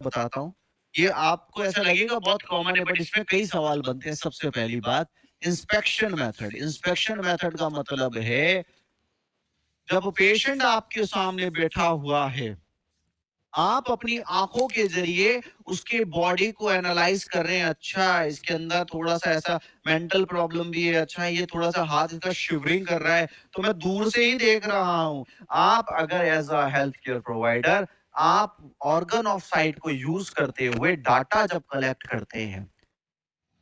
बताता हूँ। ये आपको ऐसा लगेगा बहुत कॉमन है बट इसमें कई सवाल बनते हैं। सबसे पहली बात इंस्पेक्शन मेथड। इंस्पेक्शन मेथड का मतलब है जब पेशेंट आपके सामने बैठा हुआ है, आप अपनी आँखों के ज़रिए उसके बॉडी को एनालाइज़ कर रहे हैं। अच्छा, इसके अंदर थोड़ा-सा ऐसा मेंटल प्रॉब्लम भी है। अच्छा, ये थोड़ा-सा हाथ इसका शिवरिंग कर रहा है, तो मैं दूर से ही देख रहा हूँ। आप अगर as a health care provider आप ऑर्गन ऑफ साइट को यूज़ करते हुए डाटा जब कलेक्ट करते हैं,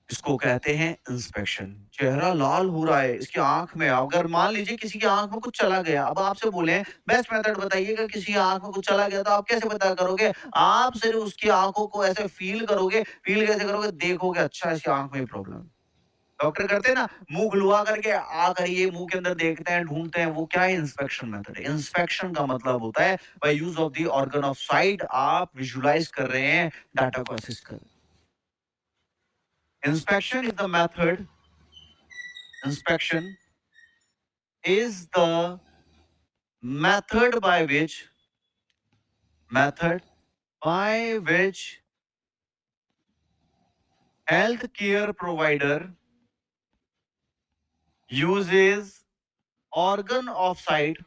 इसको कहते हैं इंस्पेक्शन। चेहरा लाल हो रहा है, इसकी आँख में अगर मान लीजिए किसी की आँख में कुछ चला गया, अब आपसे बोले बेस्ट मेथड बताइएगा किसी की आँख में कुछ चला गया तो आप कैसे पता करोगे? आप सिर्फ़ उसकी आँखों को ऐसे फ़ील करोगे, फ़ील कैसे करोगे? देखोगे अच्छा इसकी आँख में प्रॉब्लम है। डॉक्टर करते हैं ना, मुँह खुलवा करके करिए, मुँह के अंदर देखते हैं, ढूँढते हैं, वो क्या है इंस्पेक्शन मेथड है। इंस्पेक्शन का मतलब होता है by use of the organ of sight आप विजुअलाइज़ कर रहे हैं, डाटा को असेस कर रहे हैं। Inspection is the method Inspection is the method by which method by which healthcare provider uses organ of sight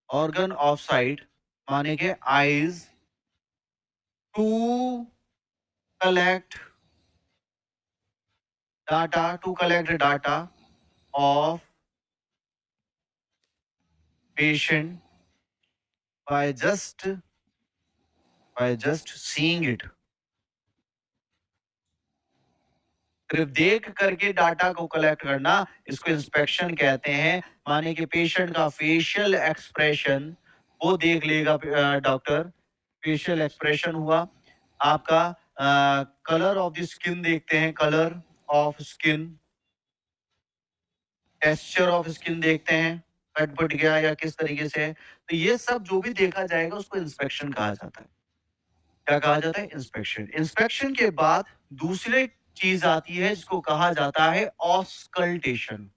organ of sight माने के eyes to collect data of patient by just seeing it. सिर्फ देख करके data को collect करना इसको inspection कहते हैं। माने कि पेशेंट का फेशियल एक्सप्रेशन वो देख लेगा डॉक्टर। फेशियल एक्सप्रेशन हुआ आपका, कलर ऑफ द स्किन देखते हैं, colour of skin, texture of skin देखते हैं, कट पट गया या किस तरीके से है। तो ये सब जो भी देखा जाएगा उसको इंस्पेक्शन कहा जाता है। क्या कहा जाता है? इंस्पेक्शन। इंस्पेक्शन के बाद दूसरी चीज आती है जिसको कहा जाता है ऑस्कल्टेशन।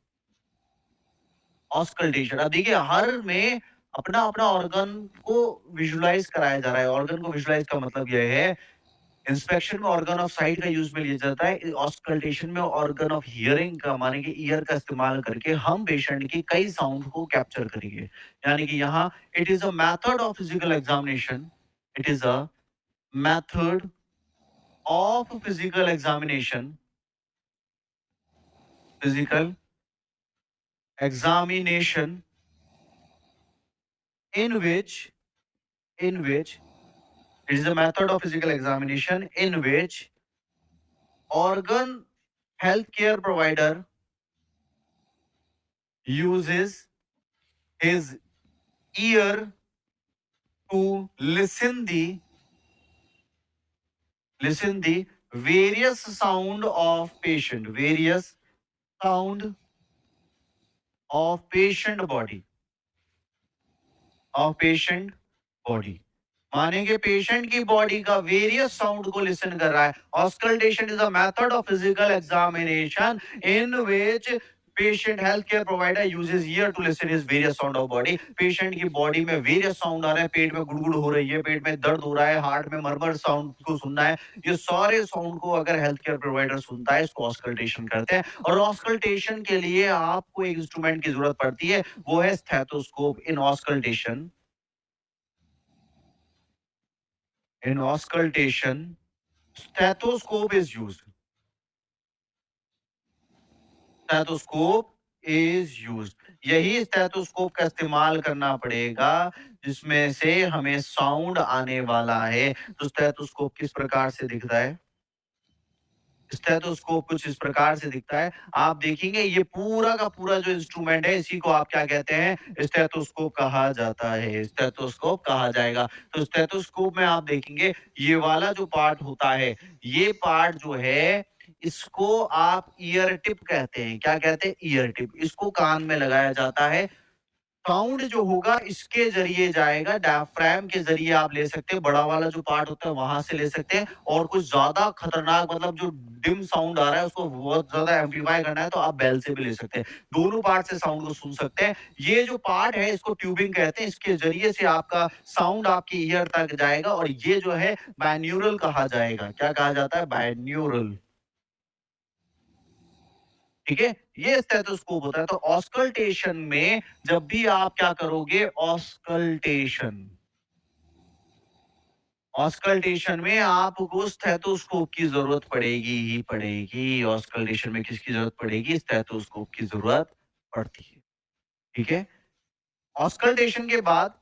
ऑस्कल्टेशन, अब देखिए हर में अपना अपना ऑर्गन को विजुलाइज कराया जा रहा है। ऑर्गन को विजुलाइज का मतलब यह है, इंस्पेक्शन में ऑर्गन ऑफ साइट का यूज में लिया जाता है, ऑस्कल्टेशन में ऑर्गन ऑफ हियरिंग का, माने कि ईयर का इस्तेमाल करके हम पेशेंट की कई साउंड को कैप्चर करेंगे। यानी कि यहाँ it is a method of physical examination, it is a method of physical examination in which it is a method of physical examination in which organ healthcare provider uses his ear to listen the various sound of sound of patient body of patient body माने कि patient की body का various sound को listen कर रहा है। Auscultation is a method of physical examination in which patient health care provider uses ear to listen his various sound of body. Patient की body में वेरियस साउंड आ रहे हैं, पेट में गुड़गुड़ हो रही है, पेट में दर्द हो रहा है, हार्ट में मरमर साउंड को सुनना है। ये सारे साउंड को अगर हेल्थ केयर प्रोवाइडर सुनता है इसको ऑस्कल्टेशन करते हैं। और ऑस्कल्टेशन के लिए आपको एक इंस्ट्रूमेंट की जरूरत पड़ती है, वो है stethoscope. In auscultation, stethoscope is used. Stethoscope is used. यही स्टेथोस्कोप का इस्तेमाल करना पड़ेगा जिसमें से हमें साउंड आने वाला है। तो स्टेथोस्कोप किस प्रकार से दिखता है? स्टेथोस्कोप कुछ इस प्रकार से दिखता है। आप देखेंगे ये पूरा का पूरा जो इंस्ट्रूमेंट है इसी को आप क्या कहते हैं? स्टेथोस्कोप कहा जाता है। स्टेथोस्कोप कहा जाएगा। तो स्टेथोस्कोप में आप देखेंगे ये वाला जो पार्ट होता है, ये पार्ट जो है इसको आप ईयर टिप कहते हैं। क्या कहते हैं? Year tip. इसको कान में लगाया जाता है। साउंड जो होगा इसके ज़रिए जाएगा, डायफ्राम के ज़रिए आप ले सकते हैं, बड़ा वाला जो पार्ट होता है वहाँ से ले सकते हैं और कुछ ज़्यादा खतरनाक मतलब जो डिम साउंड आ रहा है उसको बहुत ज़्यादा एम्प्लीफाई करना है तो आप बेल से भी ले सकते हैं। दोनों पार्ट से साउंड को सुन सकते हैं। ये जो पार्ट है इसको ट्यूबिंग कहते हैं, इसके ज़रिए से आपका साउंड आपकी ईयर तक जाएगा और ये जो है बायन्यूरल कहा जाएगा। क्या कहा जाता है? बायन्यूरल। ठीक है? ये स्टेथोस्कोप होता है। तो ऑस्कल्टेशन में जब भी आप क्या करोगे ऑस्कल्टेशन ऑस्कल्टेशन में आपको स्टेथोस्कोप की ज़रूरत पड़ेगी ही पड़ेगी। ऑस्कल्टेशन में किसकी ज़रूरत पड़ेगी? स्टेथोस्कोप की ज़रूरत पड़ती है। ठीक है? ऑस्कल्टेशन के बाद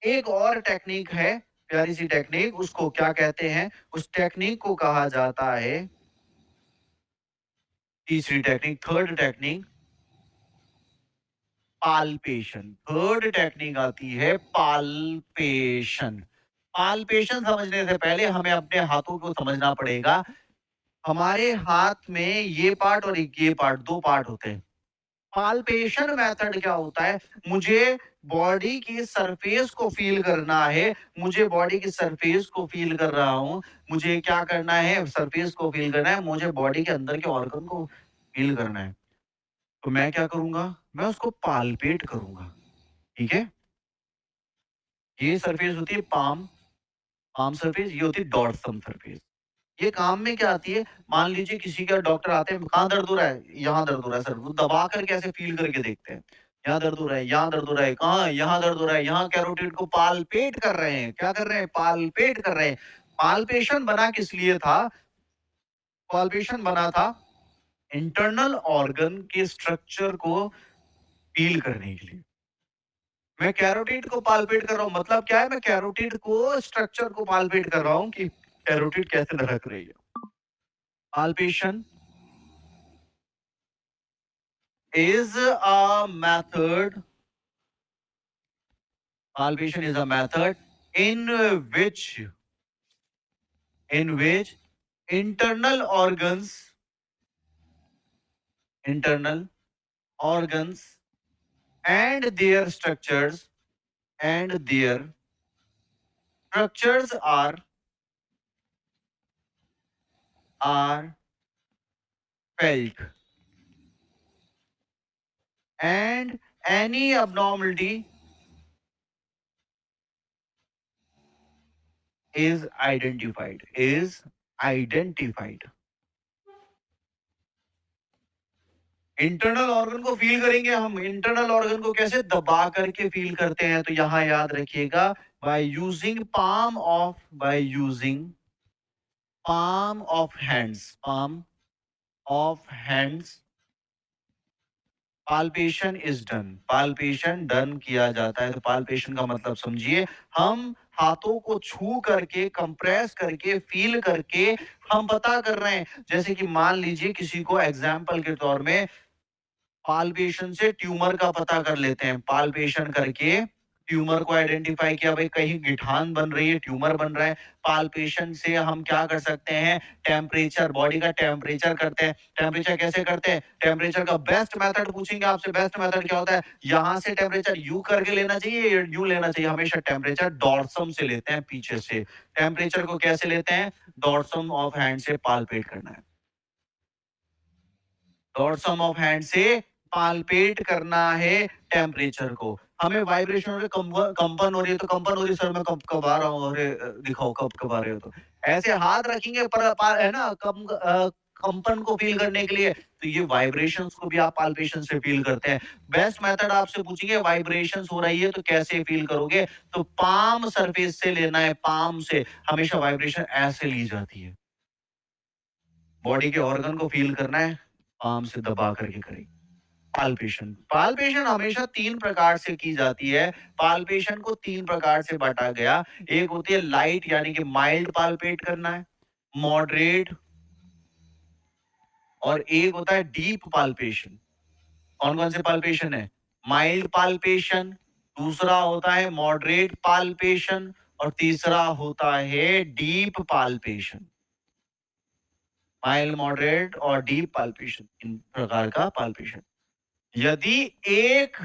एक और टेक्नीक है, प्यारी-सी टेक्नीक, उसको क्या कहते हैं? उस टेक्नीक को कहा जाता है तीसरी technique, third technique palpation. Third technique आती है पाल्पेशन। पाल्पेशन समझने से पहले हमें अपने हाथों को समझना पड़ेगा। हमारे हाथ में ये पार्ट और एक ये पार्ट, 2 पार्ट होते हैं। पाल्पेशन मेथड क्या होता है? मुझे बॉडी की सरफेस को फ़ील करना है, मुझे बॉडी की सरफेस को फ़ील कर रहा हूँ, मुझे क्या करना है? सरफेस को फ़ील करना है, मुझे बॉडी के अंदर के ऑर्गन को फ़ील करना है। तो मैं क्या करूँगा? मैं उसको पाल्पेट करूँगा, ठीक है? ये सरफेस होती है पाम पाम सरफेस, ये होती है डॉर्सम सरफेस। ये काम में क्या आती है? मान लीजिए किसी का डॉक्टर आते हैं, कहाँ दर्द हो रहा है? यहाँ दर्द हो रहा है सर। वो दबा करके ऐसे फ़ील करके देखते हैं। यहाँ दर्द हो रहा है, यहाँ दर्द हो रहा है, कहाँ? यहाँ दर्द हो रहा है, यहाँ कैरोटिड को पाल्पेट कर रहे हैं। क्या कर रहे हैं? पाल्पेट कर रहे हैं। पाल्पेशन बना किस लिए था? पाल्पेशन बना था इंटरनल ऑर्गन के स्ट्रक्चर को फ़ील करने के लिए। मैं कैरोटिड को पाल्पेट कर रहा हूँ, मतलब क्या है? मैं कैरोटिड को स्ट्रक्चर को पाल्पेट कर रहा हूँ कि कैरोटिड कैसे धड़क रही है। Palpation is a method palpation is a method in which internal internal organs and their structures are felt, and any abnormality is identified. Internal organ को फील करेंगे हम। इंटरनल ऑर्गन को कैसे? दबा करके फील करते हैं। तो यहां याद रखिएगा, by using palm of hands palpation is done. Palpation done किया जाता है। तो पाल्पेशन का मतलब समझिए, हम हाथों को छू करके, कंप्रेस करके, फील करके हम पता कर रहे हैं। जैसे कि मान लीजिए किसी को एग्जाम्पल के तौर में पाल्पेशन से ट्यूमर का पता कर लेते हैं। पाल्पेशन करके ट्यूमर को आइडेंटिफाई किया, भाई कहीं गिठान बन रही है, ट्यूमर बन रहा है। पाल्पेशन से हम क्या कर सकते हैं? टेम्परेचर, बॉडी का टेम्परेचर करते हैं। टेम्परेचर कैसे करते हैं? टेम्परेचर का बेस्ट मेथड पूछेंगे आपसे, बेस्ट मेथड क्या होता है? यहाँ से टेम्परेचर यू करके लेना चाहिए या यू लेना चाहिए? हमेशा टेम्परेचर डॉर्सम से लेते हैं, पीछे से। टेम्परेचर को कैसे लेते हैं? डॉर्सम ऑफ हैंड से पाल्पेट करना है। डॉर्सम ऑफ हैंड से पाल्पेट करना है टेम्परेचर को। हमें वाइब्रेशन हो रही है, कंपन हो रही है, तो कंपन हो रही है, सर मैं कब कब आ रहा हूँ, अरे दिखाओ कब कब आ रहे हो। तो ऐसे हाथ रखेंगे है ना, कंपन को फील करने के लिए। तो ये वाइब्रेशंस को भी आप पाल्पेशन से फील करते हैं। बेस्ट मेथड आपसे पूछेंगे वाइब्रेशंस हो रही है तो कैसे फील करोगे? तो पाम सरफेस से लेना है, पाम से। हमेशा वाइब्रेशन ऐसे ली जाती है। बॉडी के ऑर्गन को फील करना है, पाम से दबा करके करेंगे। पाल्पेशन पाल्पेशन हमेशा 3 प्रकार से की जाती है। पाल्पेशन को 3 प्रकार से बांटा गया। एक होती है लाइट यानी कि माइल्ड पाल्पेट करना है, मॉडरेट और एक होता है डीप पाल्पेशन। कौन-कौन से पाल्पेशन है? माइल्ड पाल्पेशन, दूसरा होता है मॉडरेट पाल्पेशन और तीसरा होता है डीप पाल्पेशन। माइल्ड, मॉडरेट और डीप पाल्पेशन, इन प्रकार का पाल्पेशन। यदि एक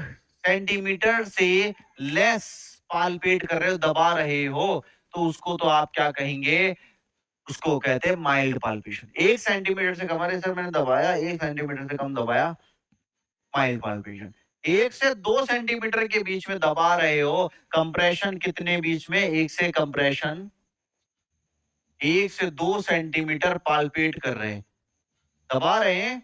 सेंटीमीटर से लेस पाल्पेट कर रहे हो, दबा रहे हो, तो उसको तो आप क्या कहेंगे? उसको कहते हैं माइल्ड पाल्पेशन। 1 सेंटीमीटर से कम, अरे सर मैंने दबाया, 1 सेंटीमीटर से कम दबाया, माइल्ड पाल्पेशन। 1 से 2 सेंटीमीटर के बीच में दबा रहे हो, कंप्रेशन कितने बीच में? 1 से कंप्रेशन 1 से 2 सेंटीमीटर पाल्पेट कर रहे हैं। दबा रहे हैं,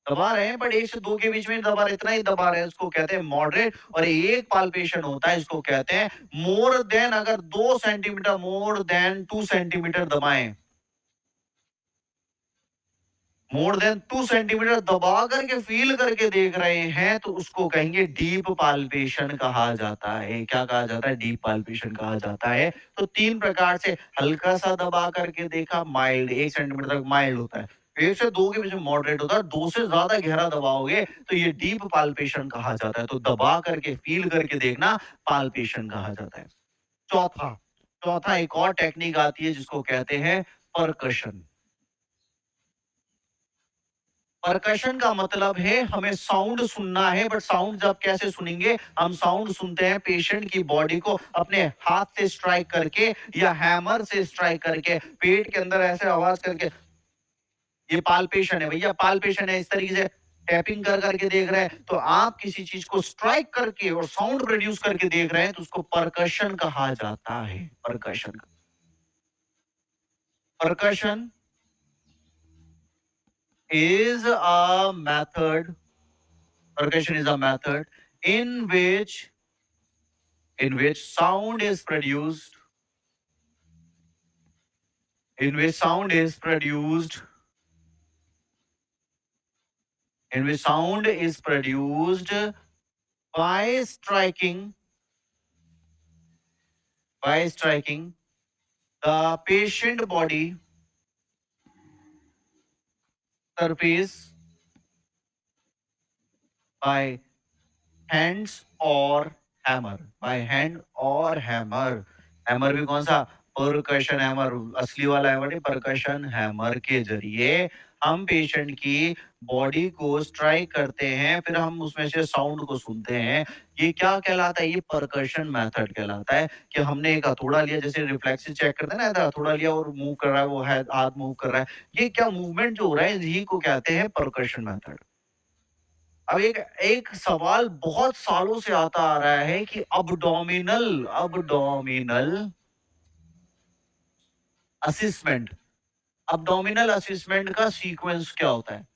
दबा रहे हैं, बट 1 से 2 के बीच में दबा रहे, इतना ही दबा रहे हैं, उसको कहते हैं मॉडरेट। और एक पाल्पेशन होता है, इसको कहते हैं मोर देन, अगर 2 सेंटीमीटर, मोर देन 2 सेंटीमीटर दबाएं, मोर देन 2 सेंटीमीटर दबा करके फील करके देख रहे हैं, तो उसको कहेंगे डीप पाल्पेशन कहा जाता है। क्या कहा जाता है? डीप पाल्पेशन कहा जाता है। तो 3 प्रकार से, हल्का सा दबा करके देखा, माइल्ड, 1 सेंटीमीटर तक माइल्ड होता है, 1 से 2 के बीच में मॉडरेट होता है, 2 से ज्यादा गहरा दबाओगे तो ये डीप पाल्पेशन कहा जाता है। तो दबा करके फील करके देखना पाल्पेशन कहा जाता है। चौथा, चौथा एक और टेक्निक आती है जिसको कहते हैं परकशन। परकशन का मतलब है हमें साउंड सुनना है, बट साउंड जब कैसे सुनेंगे? हम साउंड सुनते हैं पेशेंट की बॉडी को अपने हाथ से स्ट्राइक करके या हैमर से स्ट्राइक करके, पेट के अंदर ऐसे आवाज करके। ये पाल्पेशन है भैया, पाल्पेशन है। इस तरीके से टैपिंग कर करके देख रहे हैं, तो आप किसी चीज को स्ट्राइक करके और साउंड प्रोड्यूस करके देख रहे हैं, तो उसको परकशन कहा जाता है। Percussion, percussion is a method, percussion is a method in which sound is produced, in which sound is produced, in which sound is produced by striking, by striking the patient body surface by hands और hammer, by hand और hammer. Hammer भी कौन सा? Percussion hammer, असली वाला hammer नहीं, percussion hammer के जरिए हम पेशेंट की बॉडी को स्ट्राइक करते हैं, फिर हम उसमें से साउंड को सुनते हैं। ये क्या कहलाता है? ये परकशन मेथड कहलाता है। कि हमने एक हथौड़ा लिया, जैसे रिफ्लेक्सेस चेक करते हैं ना, ऐसा हथौड़ा लिया और मूव कर रहा है, वो है हाथ मूव कर रहा है, ये क्या मूवमेंट जो हो रहा है, इसी को कहते हैं परकशन मेथड। अब एक एक सवाल बहुत सालों से आता आ रहा है कि abdominal abdominal assessment, abdominal assessment का सीक्वेंस क्या होता है?